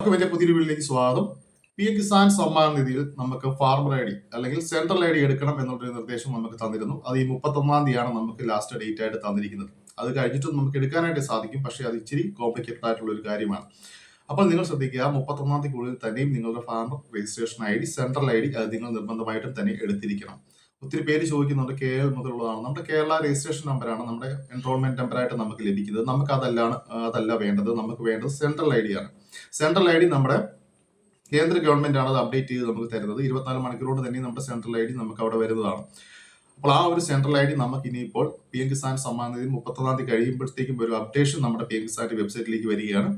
എല്ലാവർക്കും എൻ്റെ പുതിയൊരു വീട്ടിലേക്ക് സ്വാഗതം. PM കിസാൻ സമ്മാൻ നിധിയിൽ നമുക്ക് ഫാർമർ ഐ ഡി അല്ലെങ്കിൽ സെൻട്രൽ ഐ ഡി എടുക്കണം എന്നുള്ളൊരു നിർദ്ദേശം നമുക്ക് തന്നിരുന്നു. അത് ഈ 31-ാം തീയതിയാണ് നമുക്ക് ലാസ്റ്റ് ഡേറ്റ് ആയിട്ട് തന്നിരിക്കുന്നത്. അത് കഴിഞ്ഞിട്ടും നമുക്ക് എടുക്കാനായിട്ട് സാധിക്കും, പക്ഷേ അത് ഇച്ചിരി കോംപ്ലിക്കേറ്റഡ് ആയിട്ടുള്ള ഒരു കാര്യമാണ്. അപ്പോൾ നിങ്ങൾ ശ്രദ്ധിക്കുക, 31-ാം തീയതിക്കുള്ളിൽ തന്നെയും നിങ്ങളുടെ farmer registration I D, central I D അത് നിങ്ങൾ നിർബന്ധമായിട്ടും തന്നെ എടുത്തിരിക്കണം. ഒത്തിരി പേര് ചോദിക്കുന്നുണ്ട് KL മുതലുള്ളതാണ്. നമ്മുടെ കേരള രജിസ്ട്രേഷൻ നമ്പറാണ് നമ്മുടെ എൻറോൾമെന്റ് നമ്പറായിട്ട് നമുക്ക് ലഭിക്കുന്നത്. നമുക്ക് അതല്ല വേണ്ടത്. നമുക്ക് വേണ്ടത് സെൻട്രൽ ഐ ഡി ആണ്. സെൻട്രൽ ഐ ഡി നമ്മുടെ കേന്ദ്ര ഗവൺമെന്റ് ആണ് അത് അപ്ഡേറ്റ് ചെയ്ത് നമുക്ക് തരുന്നത്. 24 മണിക്കൂർ കൊണ്ട് തന്നെ നമ്മുടെ സെൻട്രൽ ഐ ഡി നമുക്ക് അവിടെ വരുന്നതാണ്. അപ്പോൾ ആ ഒരു സെൻട്രൽ ഐ ഡി നമുക്ക് ഇനിയിപ്പോൾ PM കിസാൻ സമ്മാൻ നിധി 31-ാം തീയതി കഴിയുമ്പോഴത്തേക്കും ഒരു അപ്ഡേഷൻ നമ്മുടെ PM കിസാന്റെ വെബ്സൈറ്റിലേക്ക് വരികയാണ്.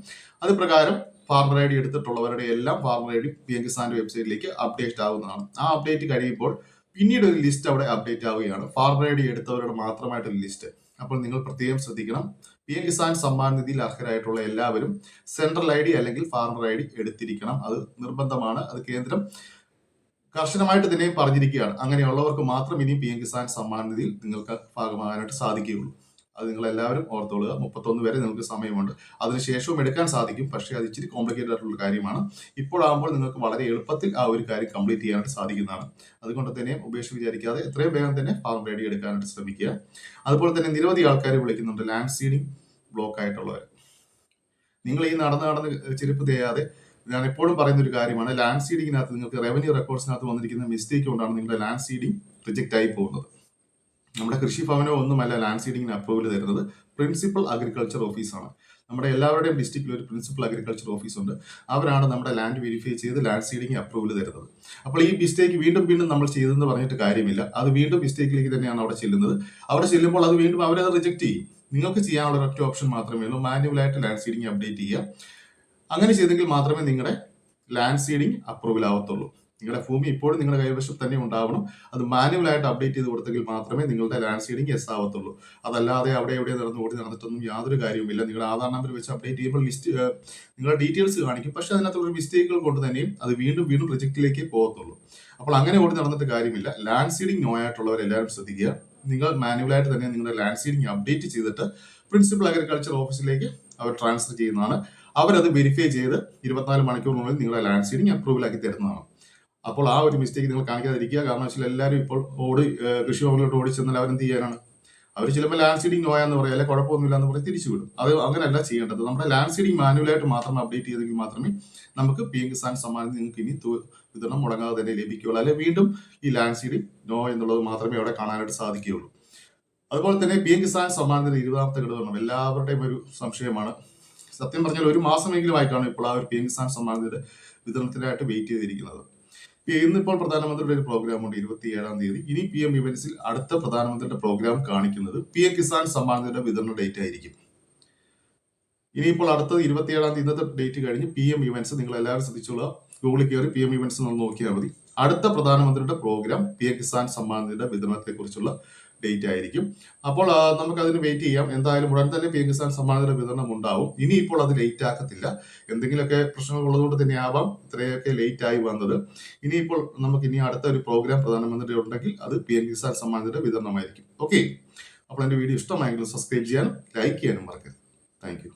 അത് പ്രകാരം ഫാർമർ ഐ ഡി എടുത്തിട്ടുള്ളവരുടെ എല്ലാം ഫാർമർ ഐ ഡി PM കിസാന്റെ വെബ്സൈറ്റിലേക്ക് അപ്ഡേറ്റ് ആവുന്നതാണ്. ആ അപ്ഡേറ്റ് കഴിയുമ്പോൾ പിന്നീട് ഒരു ലിസ്റ്റ് അവിടെ അപ്ഡേറ്റ് ആവുകയാണ്. ഫാർമർ ഐ ഡി എടുത്തവരുടെ മാത്രമായിട്ടൊരു ലിസ്റ്റ്. അപ്പോൾ നിങ്ങൾ പ്രത്യേകം ശ്രദ്ധിക്കണം, PM കിസാൻ സമ്മാൻ നിധിയിൽ അർഹരായിട്ടുള്ള എല്ലാവരും സെൻട്രൽ ഐ ഡി അല്ലെങ്കിൽ ഫാർമർ ഐ ഡി എടുത്തിരിക്കണം. അത് നിർബന്ധമാണ്. അത് കേന്ദ്രം കർശനമായിട്ട് തന്നെ പറഞ്ഞിരിക്കുകയാണ്. അങ്ങനെയുള്ളവർക്ക് മാത്രം ഇനി PM കിസാൻ സമ്മാൻ നിധിയിൽ നിങ്ങൾക്ക് ഭാഗമാകാനായിട്ട് സാധിക്കുകയുള്ളൂ. അത് നിങ്ങൾ എല്ലാവരും ഓർത്തോളുക. 31 വരെ നിങ്ങൾക്ക് സമയമുണ്ട്. അതിനുശേഷവും എടുക്കാൻ സാധിക്കും, പക്ഷേ അത് ഇച്ചിരി കോംപ്ലിക്കേറ്റഡ് ആയിട്ടുള്ള കാര്യമാണ്. ഇപ്പോഴാകുമ്പോൾ നിങ്ങൾക്ക് വളരെ എളുപ്പത്തിൽ ആ ഒരു കാര്യം കംപ്ലീറ്റ് ചെയ്യാനായിട്ട് സാധിക്കുന്നതാണ്. അതുകൊണ്ട് തന്നെ ഉപേക്ഷ വിചാരിക്കാതെ എത്രയും വേഗം തന്നെ ഫാർമർ ഐ ഡി എടുക്കാനായിട്ട് ശ്രമിക്കുക. അതുപോലെ തന്നെ നിരവധി ആൾക്കാർ വിളിക്കുന്നുണ്ട് ലാൻഡ് സീഡിംഗ് ബ്ലോക്ക് ആയിട്ടുള്ളവർ. നിങ്ങൾ ഈ നടന്ന് ചെരുപ്പ് തേയാതെ, ഞാൻ എപ്പോഴും പറയുന്ന ഒരു കാര്യമാണ്, ലാൻഡ് സീഡിങ്ങിനകത്ത് നിങ്ങൾക്ക് റവന്യൂ റെക്കോർഡ്സിനകത്ത് വന്നിരിക്കുന്ന മിസ്റ്റേക്ക് കൊണ്ടാണ് നിങ്ങളുടെ ലാൻഡ് സീഡിംഗ് റിജക്റ്റ് ആയി പോകുന്നത്. നമ്മുടെ കൃഷിഭവനോ ഒന്നുമല്ല ലാൻഡ് സീഡിങ്ങിന് അപ്രൂവൽ തരുന്നത്, പ്രിൻസിപ്പൽ അഗ്രികൾച്ചർ ഓഫീസാണ്. നമ്മുടെ എല്ലാവരുടെയും ഡിസ്ട്രിക്റ്റിൽ ഒരു പ്രിൻസിപ്പൽ അഗ്രികൾച്ചർ ഓഫീസ് ഉണ്ട്. അവരാണ് നമ്മുടെ ലാൻഡ് വെരിഫൈ ചെയ്ത് ലാൻഡ് സീഡിംഗ് അപ്രൂവൽ തരുന്നത്. അപ്പോൾ ഈ മിസ്റ്റേക്ക് വീണ്ടും നമ്മൾ ചെയ്തെന്ന് പറഞ്ഞിട്ട് കാര്യമില്ല. അത് വീണ്ടും മിസ്റ്റേക്കിലേക്ക് തന്നെയാണ് അവിടെ ചെല്ലുന്നത്. അവിടെ ചെല്ലുമ്പോൾ അത് വീണ്ടും അവരത് റിജക്ട് ചെയ്യും. നിങ്ങൾക്ക് ചെയ്യാനുള്ള ഒറ്റ ഓപ്ഷൻ മാത്രമേ ഉള്ളൂ, മാനുവലായിട്ട് ലാൻഡ് സീഡിംഗ് അപ്ഡേറ്റ് ചെയ്യുക. അങ്ങനെ ചെയ്തെങ്കിൽ മാത്രമേ നിങ്ങളുടെ ലാൻഡ് സീഡിംഗ് അപ്രൂവൽ ആവത്തുള്ളൂ. നിങ്ങളുടെ ഭൂമി ഇപ്പോഴും നിങ്ങളുടെ കൈവശം തന്നെ ഉണ്ടാവണം. അത് മാനുവലായിട്ട് അപ്ഡേറ്റ് ചെയ്ത് കൊടുത്തെങ്കിൽ മാത്രമേ നിങ്ങളുടെ ലാൻഡ് സീഡിംഗ് യെസ് ആവത്തുള്ളൂ. അതല്ലാതെ അവിടെ എവിടെ നടന്നിട്ടൊന്നും യാതൊരു കാര്യവുമില്ല. നിങ്ങളുടെ ആധാർ നമ്പർ വെച്ച് അപ്ഡേറ്റ് ചെയ്യുമ്പോൾ ലിസ്റ്റ് നിങ്ങളുടെ ഡീറ്റെയിൽസ് കാണിക്കും, പക്ഷെ അതിനകത്തുള്ള മിസ്റ്റേക്കുകൾ കൊണ്ട് തന്നെയും അത് വീണ്ടും റിജക്റ്റിലേക്ക് പോകത്തുള്ളൂ. അപ്പോൾ അങ്ങനെ നടന്നിട്ട് കാര്യമില്ല. ലാൻഡ് സീഡിംഗ് നോ ആയിട്ടുള്ളവരെല്ലാവരും ശ്രദ്ധിക്കുക. നിങ്ങൾ മാനുവലായിട്ട് തന്നെ നിങ്ങളുടെ ലാൻഡ് സീഡിംഗ് അപ്ഡേറ്റ് ചെയ്തിട്ട് പ്രിൻസിപ്പൽ അഗ്രികൾച്ചർ ഓഫീസിലേക്ക് അവർ ട്രാൻസ്ഫർ ചെയ്യുന്നതാണ്. അവരത് വെരിഫൈ ചെയ്ത് 24 മണിക്കൂറിനുള്ളിൽ നിങ്ങളുടെ ലാൻഡ് സീഡിംഗ് അപ്രൂവൽ ആക്കി തരുന്നതാണ്. അപ്പോൾ ആ ഒരു മിസ്റ്റേക്ക് നിങ്ങൾ കാണിക്കാതിരിക്കുക. കാരണം വെച്ചാൽ എല്ലാവരും ഇപ്പോൾ കൃഷി ഭവനിലോട്ട് ഓടിച്ചെന്നാൽ അവരെന്ത് ചെയ്യാനാണ്? അവർ ചിലപ്പോൾ ലാൻഡ് സീഡിംഗ് നോയാന്ന് പറയും, അല്ലെങ്കിൽ കുഴപ്പമൊന്നുമില്ല എന്ന് പറയും, തിരിച്ചു വിടും. അത് അങ്ങനെയല്ല ചെയ്യേണ്ടത്. നമ്മുടെ ലാൻഡ് സീഡിംഗ് മാനുവലായിട്ട് മാത്രം അപ്ഡേറ്റ് ചെയ്തെങ്കിൽ മാത്രമേ നമുക്ക് PM കിസാൻ സമ്മാൻ നിങ്ങൾക്ക് ഇനി വിതരണം മുടങ്ങാതെ തന്നെ ലഭിക്കുകയുള്ളൂ. അല്ലെങ്കിൽ വീണ്ടും ഈ ലാൻഡ് സീഡിംഗ് നോ എന്നുള്ളത് മാത്രമേ അവിടെ കാണാനായിട്ട് സാധിക്കുകയുള്ളൂ. അതുപോലെ തന്നെ PM കിസാൻ സമ്മാനത്തിന്റെ 20ാമത്തെ ഘടകം എല്ലാവരുടെയും ഒരു സംശയമാണ്. സത്യം പറഞ്ഞാൽ ഒരു മാസമെങ്കിലും ആയിട്ടാണ് ഇപ്പോൾ ആ ഒരു PM കിസാൻ സമ്മാനത്തിന്റെ വിതരണത്തിനായിട്ട് വെയിറ്റ് ചെയ്തിരിക്കുന്നത്. ഇന്നിപ്പോൾ പ്രധാനമന്ത്രിയുടെ ഒരു പ്രോഗ്രാം ഉണ്ട് 27-ാം തീയതി. ഇനി PM ഇവന്റ്സിൽ അടുത്ത പ്രധാനമന്ത്രിയുടെ പ്രോഗ്രാം കാണിക്കുന്നത് PM കിസാൻ സമ്മാനത്തിന്റെ വിതരണ ഡേറ്റ് ആയിരിക്കും. ഇനിയിപ്പോൾ അടുത്തത് 27-ാം തീയതി, ഇന്നത്തെ ഡേറ്റ് കഴിഞ്ഞ് PM ഇവന്റ്സ് നിങ്ങൾ എല്ലാവരും ശ്രദ്ധിച്ചോളുക. ഗൂഗിളിൽ കയറി PM ഇവന്റ്സ് നമ്മൾ നോക്കിയാൽ മതി. അടുത്ത പ്രധാനമന്ത്രിയുടെ പ്രോഗ്രാം PM കിസാൻ സമ്മാനത്തിന്റെ വിതരണത്തെ കുറിച്ചുള്ള ഡേറ്റ് ആയിരിക്കും. അപ്പോൾ നമുക്ക് അതിന് വെയിറ്റ് ചെയ്യാം. എന്തായാലും ഉടൻ തന്നെ PM കിസാൻ സമ്മാനത്തിന്റെ വിതരണം ഉണ്ടാവും. ഇനിയിപ്പോൾ അത് ലേറ്റ് ആക്കത്തില്ല. എന്തെങ്കിലുമൊക്കെ പ്രശ്നങ്ങൾ ഉള്ളതുകൊണ്ട് തന്നെ ആവാം ഇത്രയൊക്കെ ലേറ്റ് ആയി വന്നത്. ഇനിയിപ്പോൾ നമുക്ക് ഇനി അടുത്ത ഒരു പ്രോഗ്രാം പ്രധാനമന്ത്രി ഉണ്ടെങ്കിൽ അത് PM കിസാൻ സമ്മാനത്തിന്റെ വിതരണമായിരിക്കും. ഓക്കെ, അപ്പോൾ എൻ്റെ വീഡിയോ ഇഷ്ടമായെങ്കിൽ സബ്സ്ക്രൈബ് ചെയ്യാനും ലൈക്ക് ചെയ്യാനും മറക്കരുത്. Thank you.